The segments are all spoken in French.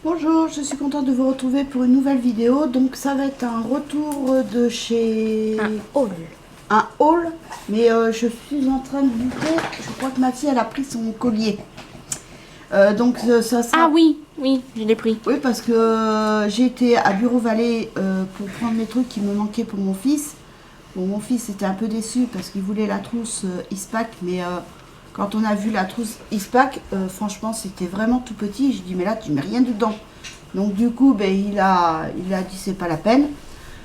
Bonjour, je suis contente de vous retrouver pour une nouvelle vidéo. Donc ça va être un retour de chez... Un haul. Un haul, mais je suis en train de buter. Je crois que ma fille, elle a pris son collier. Ça sera... Ah oui, je l'ai pris. Oui, parce que j'ai été à Bureau Vallée pour prendre les trucs qui me manquaient pour mon fils. Bon, mon fils était un peu déçu parce qu'il voulait la trousse ISPAC, mais quand on a vu la trousse ISPAC, franchement, c'était vraiment tout petit. Je dis, mais là, tu mets rien dedans. Donc, du coup, ben, il a dit, c'est pas la peine.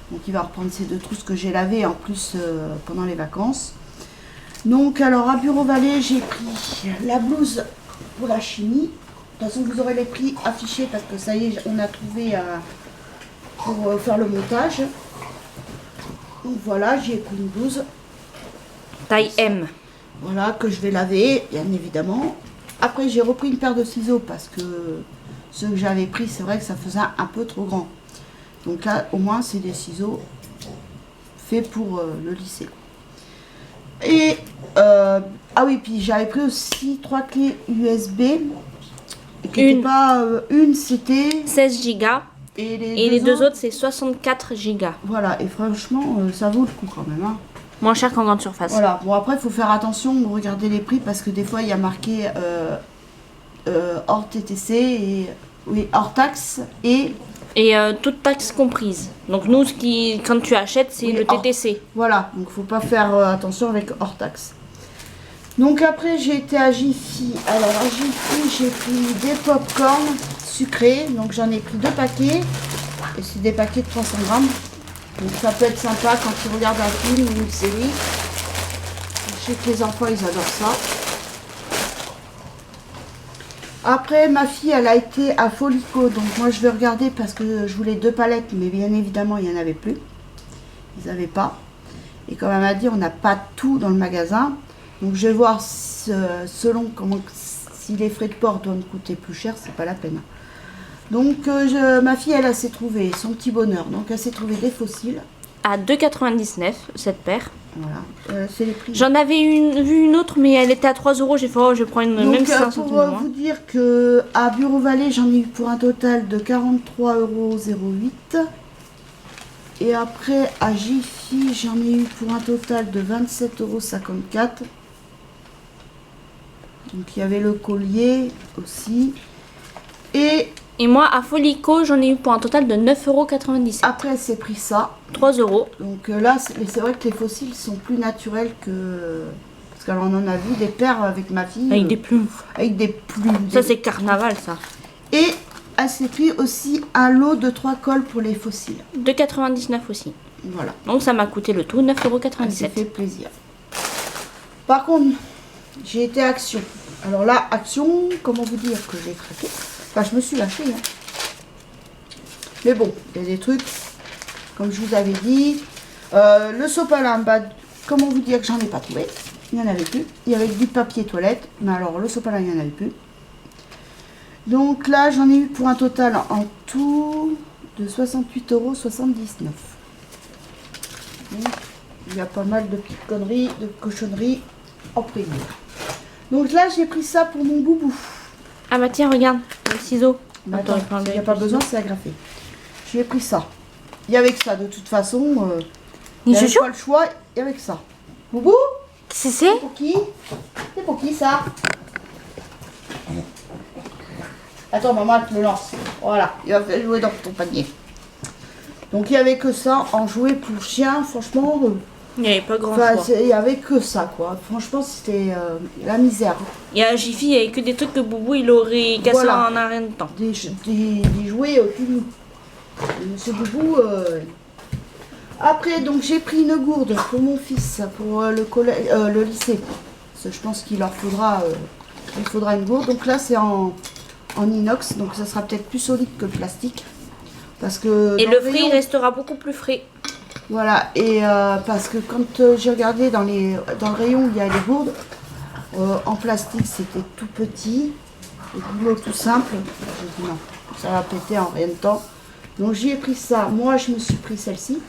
Donc, il va reprendre ces deux trousses que j'ai lavées en plus pendant les vacances. Donc, alors, à Bureau Vallée, j'ai pris la blouse pour la chimie. De toute façon, vous aurez les prix affichés parce que ça y est, on a trouvé pour faire le montage. Donc voilà, j'ai pris une blouse. Taille M. Voilà, que je vais laver, bien évidemment. Après, j'ai repris une paire de ciseaux parce que ceux que j'avais pris, c'est vrai que ça faisait un peu trop grand. Donc là, au moins, c'est des ciseaux faits pour le lycée. Et, ah oui, puis j'avais pris aussi 3 clés USB. Une, c'était 16 Go. Et les deux autres, c'est 64 Go. Voilà, et franchement, ça vaut le coup quand même. Hein. Moins cher qu'en grande surface. Voilà, bon après, il faut faire attention, regarder les prix, parce que des fois, il y a marqué hors TTC, et oui, hors taxe, et toutes taxes comprises. Donc nous, quand tu achètes, c'est le TTC. Voilà, donc faut pas faire attention avec hors taxe. Donc après, j'ai été à Jiffy. Alors à Jiffy, j'ai pris des pop-corn sucrés. Donc j'en ai pris 2 paquets. Et c'est des paquets de 300 grammes. Donc ça peut être sympa quand tu regardes un film ou une série. Je sais que les enfants, ils adorent ça. Après, ma fille, elle a été à Folico. Donc moi, je vais regarder parce que je voulais 2 palettes. Mais bien évidemment, il n'y en avait plus. Ils n'avaient pas. Et comme elle m'a dit, on n'a pas tout dans le magasin. Donc je vais voir selon comment, si les frais de port doivent me coûter plus cher, c'est pas la peine. Donc ma fille, elle s'est trouvée son petit bonheur. Donc elle s'est trouvée des fossiles. À 2,99 cette paire. Voilà, c'est les prix. J'en avais vu une autre, mais elle était à 3 euros. J'ai fait, oh, je prends une donc, même 5 pour centimes. vous dire que à Bureau Vallée, j'en ai eu pour un total de 43,08 €. Et après, à Jiffy, j'en ai eu pour un total de 27,54 €. Donc il y avait le collier aussi. Et moi, à Folico, j'en ai eu pour un total de 9,97 €. après, elle s'est pris ça. 3 euros. Donc là, c'est vrai que les fossiles sont plus naturels que... Parce qu'on en a vu des paires avec ma fille. Avec des plumes. Avec des plumes. Ça, c'est carnaval, ça. Et elle s'est pris aussi un lot de 3 cols pour les fossiles. 2,99 aussi. Voilà. Donc ça m'a coûté le tout 9,97 Elle s'est €. fait plaisir. Par contre, j'ai été à Action. Alors là, Action, comment vous dire que j'ai craqué. Enfin, je me suis lâchée. Hein. Mais bon, il y a des trucs, comme je vous avais dit. Le sopalin, bah, comment vous dire que j'en ai pas trouvé. Il n'y en avait plus. Il y avait du papier toilette. Mais alors, le sopalin, il n'y en avait plus. Donc là, j'en ai eu pour un total en tout de 68,79 €. Donc, il y a pas mal de petites conneries, de cochonneries en prix. Donc là, j'ai pris ça pour mon boubou. Ah bah tiens, regarde, le ciseau. Mais attends, il n'y a pas besoin, c'est agrafé. J'ai pris ça. Il y avait que ça, de toute façon. Il n'y avait pas le choix, il y avait que ça. Boubou? C'est pour qui? C'est pour qui ça? Attends, maman, elle te le lance. Voilà, il va faire jouer dans ton panier. Donc il n'y avait que ça en jouet pour chien, franchement. Il n'y avait pas grand chose. Il n'y avait que ça, quoi. Franchement, c'était la misère. Et à Jiffy, il n'y avait que des trucs que Boubou il aurait cassé en un rien de temps. Des jouets au-dessus. Monsieur Boubou. Après, donc j'ai pris une gourde pour mon fils, pour le lycée. Parce que je pense qu'il leur faudra, une gourde. Donc là, c'est en inox, donc ça sera peut-être plus solide que le plastique. Parce que et le frais il restera beaucoup plus frais. Voilà, et parce que quand j'ai regardé dans le rayon où il y a les gourdes, en plastique c'était tout petit, le boulot tout simple. J'ai dit non, ça va péter en rien de temps. Donc j'ai pris ça, moi je me suis pris celle-ci.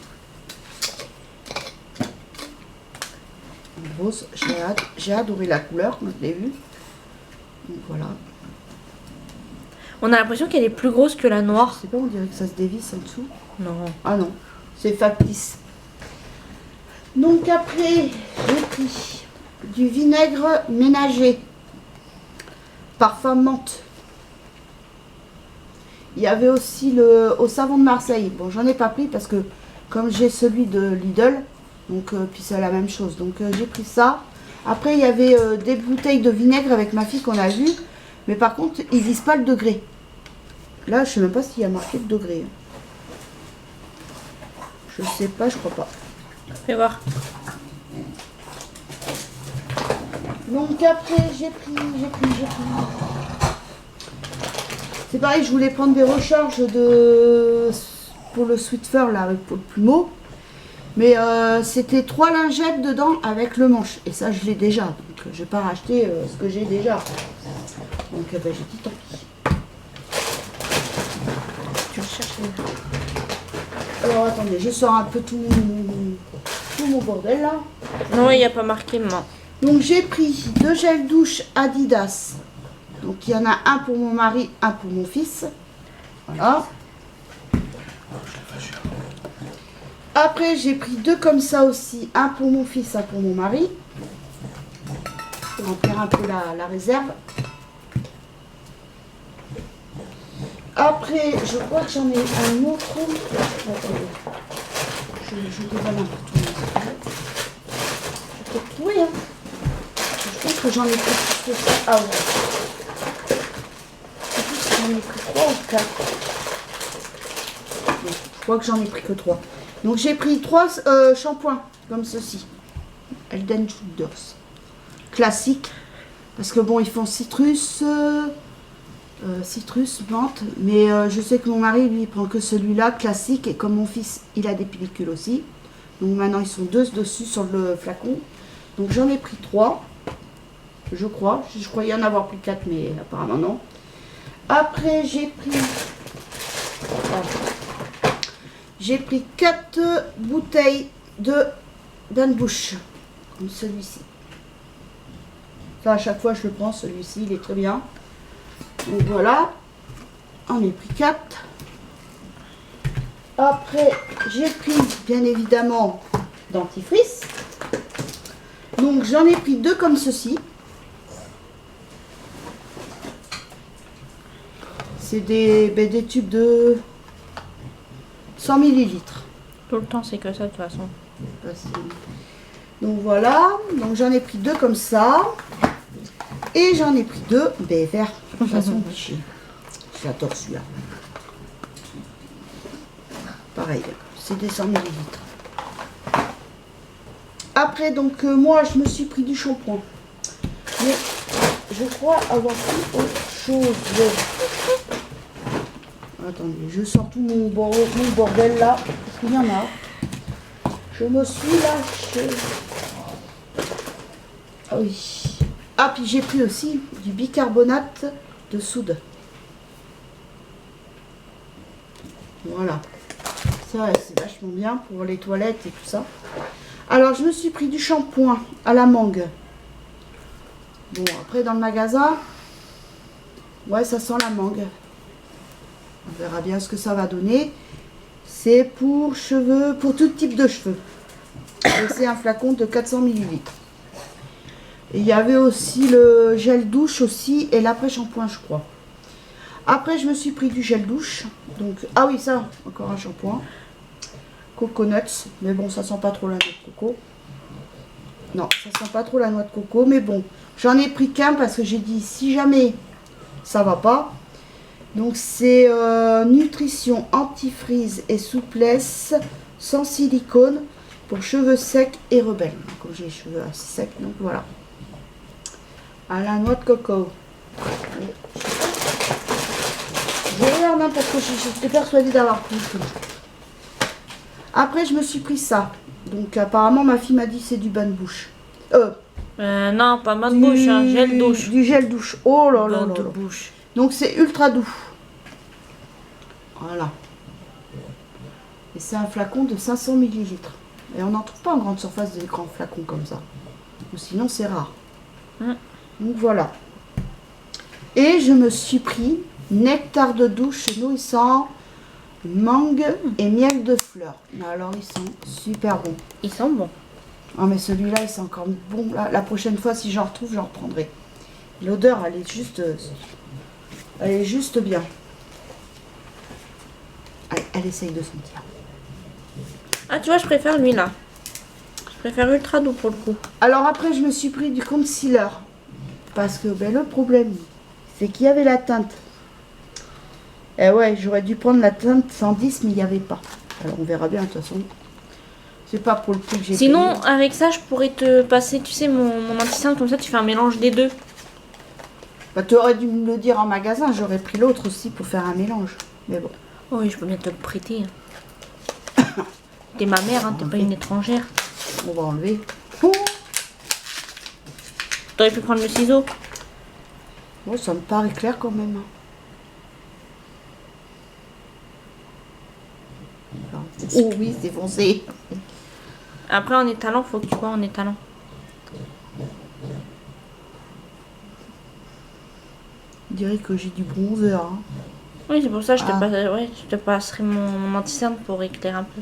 Rose, j'ai adoré la couleur, vous l'avez vu. Donc voilà. On a l'impression qu'elle est plus grosse que la Je noire. sais pas, on dirait que ça se dévisse en dessous. Non. Ah non, c'est factice. Donc après, j'ai pris du vinaigre ménager. Parfum menthe. Il y avait aussi le au savon de Marseille. Bon, j'en ai pas pris parce que comme j'ai celui de Lidl, donc puis c'est la même chose. Donc j'ai pris ça. Après, il y avait des bouteilles de vinaigre avec ma fille qu'on a vu. Mais par contre, ils disent pas le degré. Là, je sais même pas s'il y a marqué le degré. Je sais pas, je crois pas. Fais voir. Donc après, j'ai pris. C'est pareil, je voulais prendre des recharges pour le Sweet Fur là, pour le plumeau. Mais c'était 3 lingettes dedans avec le manche. Et ça, je l'ai déjà. Donc je vais pas racheter ce que j'ai déjà. Donc ben, j'ai dit tant pis. Tu le cherches. Alors attendez, je sors un peu tout mon bordel là. Non, il n'y a pas marqué main. Donc j'ai pris 2 gels douche Adidas. Donc il y en a un pour mon mari, un pour mon fils. Voilà. Après j'ai pris 2 comme ça aussi. Un pour mon fils, un pour mon mari. Pour remplir un peu la réserve. Après, je crois que j'en ai un autre. Attendez. Je déballe un peu tout. Je peux retrouver, hein. Je pense que j'en ai pris plus que ça. Ah ouais. Je sais plus si j'en ai pris 3 ou 4. Je crois que j'en ai pris que 3. Donc j'ai pris 3 shampoings comme ceci. Elden Shoulders. Classique. Parce que bon, ils font citrus, menthe. Mais je sais que mon mari, lui, il prend que celui-là, classique. Et comme mon fils, il a des pellicules aussi. Donc maintenant, ils sont 2 dessus sur le flacon. Donc j'en ai pris 3. Je crois. Je croyais en avoir pris 4, mais apparemment non. Après, j'ai pris 4 bouteilles de bain de bouche. Comme celui-ci. Ça, à chaque fois, je le prends. Celui-ci, il est très bien. Donc voilà. On ai pris 4. Après, j'ai pris, bien évidemment, dentifrice. Donc j'en ai pris 2 comme ceci. C'est des tubes de 100 millilitres. Tout le temps, c'est que ça de toute façon. Donc voilà. Donc j'en ai pris 2 comme ça. Et j'en ai pris 2 verts. De toute façon, j'adore celui-là. Pareil, c'est des 100 millilitres. Après, donc moi, je me suis pris du shampoing. Mais je crois avoir pris autre chose. Attendez, je sors tout mon bordel là. Parce qu'il y en a. Je me suis lâchée. Ah oui. Ah, puis j'ai pris aussi du bicarbonate de soude. Voilà. Ça, c'est vachement bien pour les toilettes et tout ça. Alors, je me suis pris du shampoing à la mangue. Bon, après, dans le magasin, ouais, ça sent la mangue. On verra bien ce que ça va donner. C'est pour cheveux, pour tout type de cheveux. Et c'est un flacon de 400 millilitres. Et il y avait aussi le gel douche aussi et l'après-shampoing, je crois. Après, je me suis pris du gel douche. Donc, ah oui, ça, encore un shampoing. Coconuts. Mais bon, ça sent pas trop la noix de coco. Non, ça sent pas trop la noix de coco. Mais bon, j'en ai pris qu'un parce que j'ai dit si jamais ça va pas. Donc, c'est nutrition, antifreeze et souplesse sans silicone pour cheveux secs et rebelles. Comme j'ai les cheveux assez secs, donc voilà. À la noix de coco. Je regarde hein, parce que j'étais persuadée d'avoir pris tout. Après, je me suis pris ça. Donc, apparemment, ma fille m'a dit c'est du bain de bouche. Non, pas bain de bouche, hein, gel douche. Du gel douche. Oh là là Bain là de là. bouche. Donc, c'est ultra doux. Voilà. Et c'est un flacon de 500 millilitres. Et on n'en trouve pas en grande surface des grands flacons comme ça. Ou sinon, c'est rare. Donc, voilà. Et je me suis pris nectar de douche nourrissant, mangue et miel de fleurs. Alors ils sont super bons. Ils sont bons. Ah mais celui-là il sent encore bon. La prochaine fois si j'en retrouve, j'en reprendrai. L'odeur elle est juste bien. Elle essaye de sentir. Ah, tu vois, je préfère lui là. Je préfère ultra doux pour le coup. Alors après je me suis pris du concealer. Parce que ben, le problème c'est qu'il y avait la teinte. Eh ouais, j'aurais dû prendre la teinte 110 mais il n'y avait pas. Alors on verra bien de toute façon. C'est pas pour le prix que j'ai Sinon, payé. avec ça, je pourrais te passer, tu sais, mon anti-cerne, comme ça, tu fais un mélange des deux. Bah, tu aurais dû me le dire en magasin, j'aurais pris l'autre aussi pour faire un mélange. Mais bon. Oh oui, je peux bien te le prêter. T'es ma mère, hein, t'es pas une étrangère. On va enlever. Oh, T'aurais pu prendre le ciseau. oh, ça me paraît clair quand même. Oh oui, c'est foncé. Après, en étalant, faut que tu vois en étalant. On dirait que j'ai du bronzer. Hein. Oui, c'est pour ça que Ah. je te passerai mon anti-cerne pour éclairer un peu.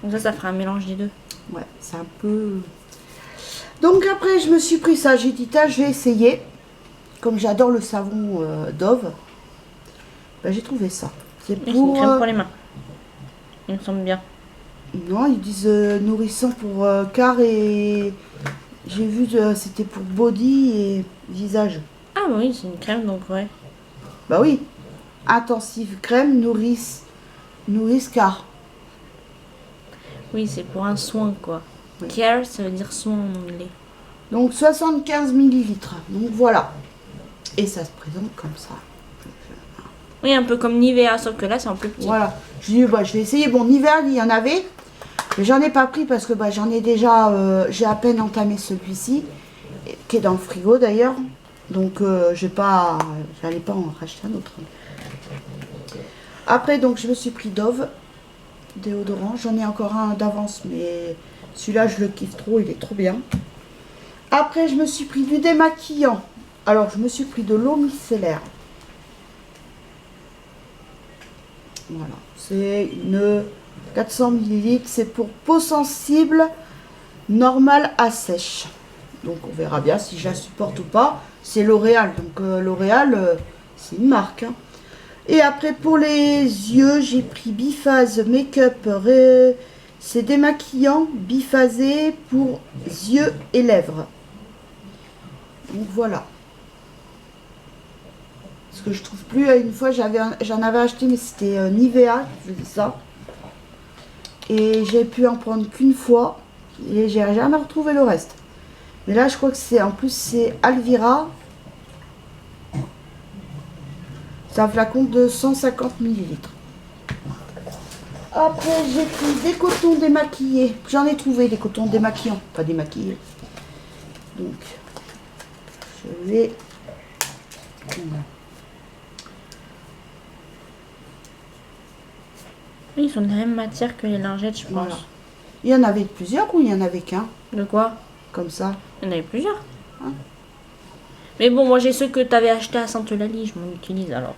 Donc ça fera un mélange des deux. Ouais, c'est un peu... Donc après, je me suis pris ça. J'ai dit, je vais essayer. Comme j'adore le savon Dove, ben, j'ai trouvé ça. C'est C'est une pour... crème pour les mains. Il me semble bien. Non, ils disent nourrissant pour car et... J'ai vu, c'était pour body et visage. Ah bah oui, c'est une crème, donc ouais. Bah oui. Intensive crème nourrice car. Oui, c'est pour un soin, quoi. Oui. Care, ça veut dire soin en anglais. Donc 75 millilitres. Donc voilà. Et ça se présente comme ça. Oui, un peu comme Nivea, sauf que là, c'est en plus petit. Voilà. Je dis, bah, je vais essayer. Bon, Nivea, il y en avait. Mais j'en ai pas pris parce que bah, j'en ai déjà... j'ai à peine entamé celui-ci. Qui est dans le frigo d'ailleurs. Donc j'allais pas en racheter un autre. Après, donc je me suis pris Dove. Déodorant. J'en ai encore un d'avance. Mais celui-là, je le kiffe trop. Il est trop bien. Après, je me suis pris du démaquillant. Alors, je me suis pris de l'eau micellaire. Voilà. C'est une 400 ml. C'est pour peau sensible, normale à sèche. Donc, on verra bien si je la supporte ou pas. C'est L'Oréal. Donc, L'Oréal, c'est une marque. Hein. Et après, pour les yeux, j'ai pris Biphase Make-up. C'est démaquillant biphasé pour yeux et lèvres. Donc voilà. Parce que je trouve plus, une fois j'en avais acheté mais c'était Nivea qui faisait ça. Et j'ai pu en prendre qu'une fois. Et j'ai jamais retrouvé le reste. Mais là je crois que c'est, en plus c'est Alvira. C'est un flacon de 150 millilitres. Après j'ai pris des cotons démaquillés. J'en ai trouvé des cotons démaquillants, pas démaquillés. Donc je vais... Oui, ils sont de la même matière que les lingettes, je pense. Voilà. Il y en avait plusieurs ou il y en avait qu'un? De quoi? Comme ça. Il y en avait plusieurs. Hein? Mais bon, moi j'ai ceux que tu avais achetés à Sainte-Eulalie, je m'en utilise alors.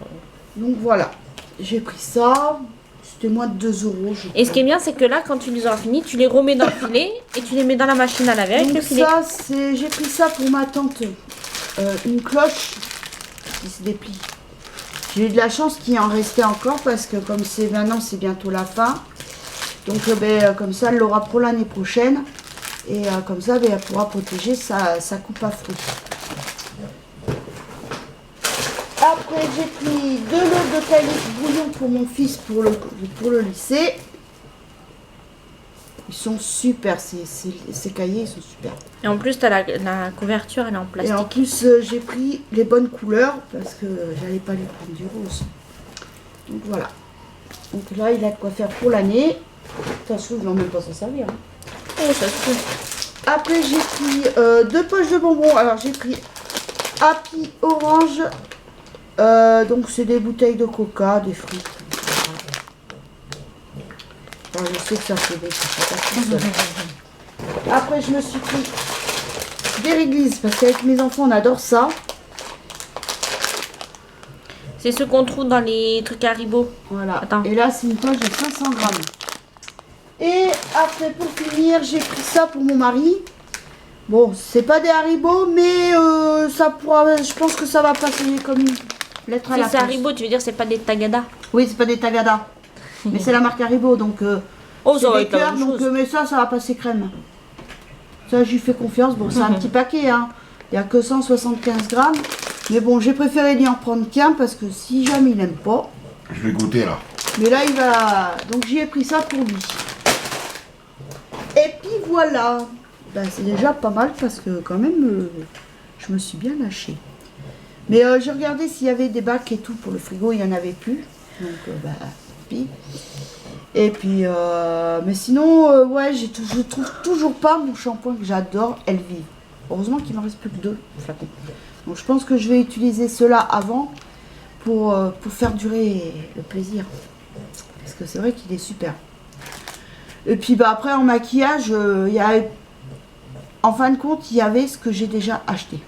Donc voilà. J'ai pris ça. C'était moins de 2 €. Et ce qui est bien, c'est que là, quand tu les auras finis, tu les remets dans le filet et tu les mets dans la machine à laver avec Donc le filet. ça, j'ai pris ça pour ma tante. Une cloche qui se déplie. J'ai eu de la chance qu'il en restait encore parce que comme c'est maintenant, c'est bientôt la fin. Donc comme ça, elle l'aura pour l'année prochaine. Et comme ça, elle pourra protéger sa coupe à fruits. Après, j'ai pris de l'eau de calice bouillon pour mon fils pour le lycée. Ils sont super, ces cahiers, ils sont super. Et en plus, tu as la couverture, elle est en Et plastique. en plus, j'ai pris les bonnes couleurs parce que j'allais pas lui prendre du rose. Donc voilà. Donc là, il a de quoi faire pour l'année. De toute façon, il ne va même pas s'en servir. Hein. Oh, ça se peut. Après, j'ai pris 2 poches de bonbons. Alors, j'ai pris Happy Orange. Donc, c'est des bouteilles de coca, des fruits. Enfin, je sais que ça fait des trucs. Après, je me suis pris des réglisses parce qu'avec mes enfants, on adore ça. C'est ce qu'on trouve dans les trucs Haribo. Voilà. Attends. Et là, c'est une poche de 500 grammes. Et après, pour finir, j'ai pris ça pour mon mari. Bon, c'est pas des Haribo, mais ça pourra. Je pense que ça va passer comme une lettre à la Si c'est poste. Haribo, tu veux dire c'est pas des Tagada? Oui, c'est pas des Tagada. Mais c'est la marque Haribo, donc Oh, c'est ça va des être la cœurs, même donc chose. mais ça va passer crème. Ça, j'y fais confiance. Bon, c'est un petit paquet, hein. Il n'y a que 175 grammes. Mais bon, j'ai préféré lui en prendre qu'un parce que si jamais il n'aime pas. Je vais goûter là. Mais là, il va. Donc, j'y ai pris ça pour lui. Et puis voilà. Ben, c'est déjà pas mal parce que quand même, je me suis bien lâchée. Mais j'ai regardé s'il y avait des bacs et tout pour le frigo, il n'y en avait plus. Donc, bah, puis. Et puis, mais sinon, ouais, je trouve toujours pas mon shampoing que j'adore, Elvive. Heureusement qu'il m'en reste plus que 2 flacons. Donc, je pense que je vais utiliser ceux-là avant pour faire durer le plaisir. Parce que c'est vrai qu'il est super. Et puis, bah, après, en maquillage, il y a, en fin de compte, il y avait ce que j'ai déjà acheté.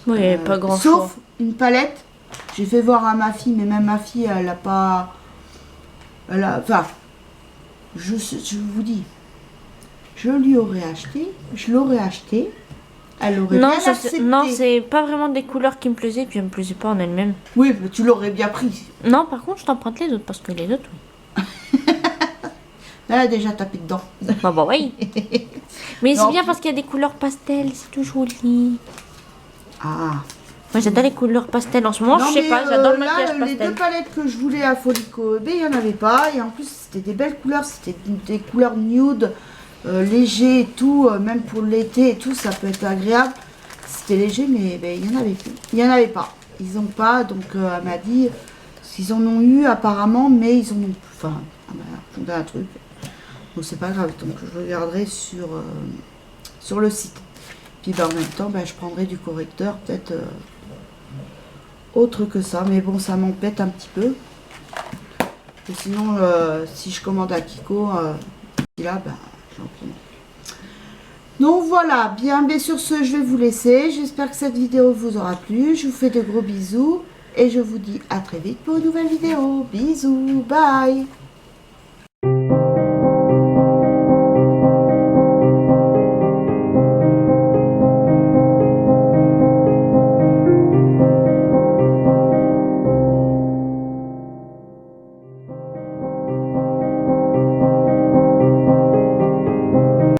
Oui, pas grand Sauf chose. une palette. J'ai fait voir à ma fille, mais même ma fille, elle a pas. Elle a. Enfin, je vous dis, je lui aurais acheté, je l'aurais acheté, elle aurait Non, bien ça, accepté. non, c'est pas vraiment des couleurs qui me plaisaient, puis elles me plaisaient pas en elles-mêmes. Oui, mais tu l'aurais bien pris. Non, par contre, je t'emprunte les autres, parce que les autres, oui. Elle a déjà tapé dedans. Bah oui. Mais c'est Non, bien puis- parce qu'il y a des couleurs pastel, c'est tout joli. Ah. Moi, j'adore les couleurs pastel. En ce moment, Non, je sais mais, pas, j'adore le là, maquillage les 2 pastel. palettes que je voulais à Folico, ben, il n'y en avait pas. Et en plus, c'était des belles couleurs. C'était des couleurs nude, légers et tout. Même pour l'été et tout, ça peut être agréable. C'était léger, mais ben, il n'y en avait plus. Il n'y en avait pas. Ils n'ont pas. Donc, elle m'a dit qu'ils en ont eu apparemment, mais ils en ont. Enfin, elle m'a un truc. Donc, c'est pas grave. Donc, je regarderai sur le site. Puis, ben, en même temps, ben, je prendrai du correcteur, peut-être. Autre que ça, mais bon, ça m'embête un petit peu. Et sinon, si je commande à Kiko, là, ben, j'en prends. Donc voilà, bien sur ce, je vais vous laisser. J'espère que cette vidéo vous aura plu. Je vous fais de gros bisous et je vous dis à très vite pour une nouvelle vidéo. Bisous, bye.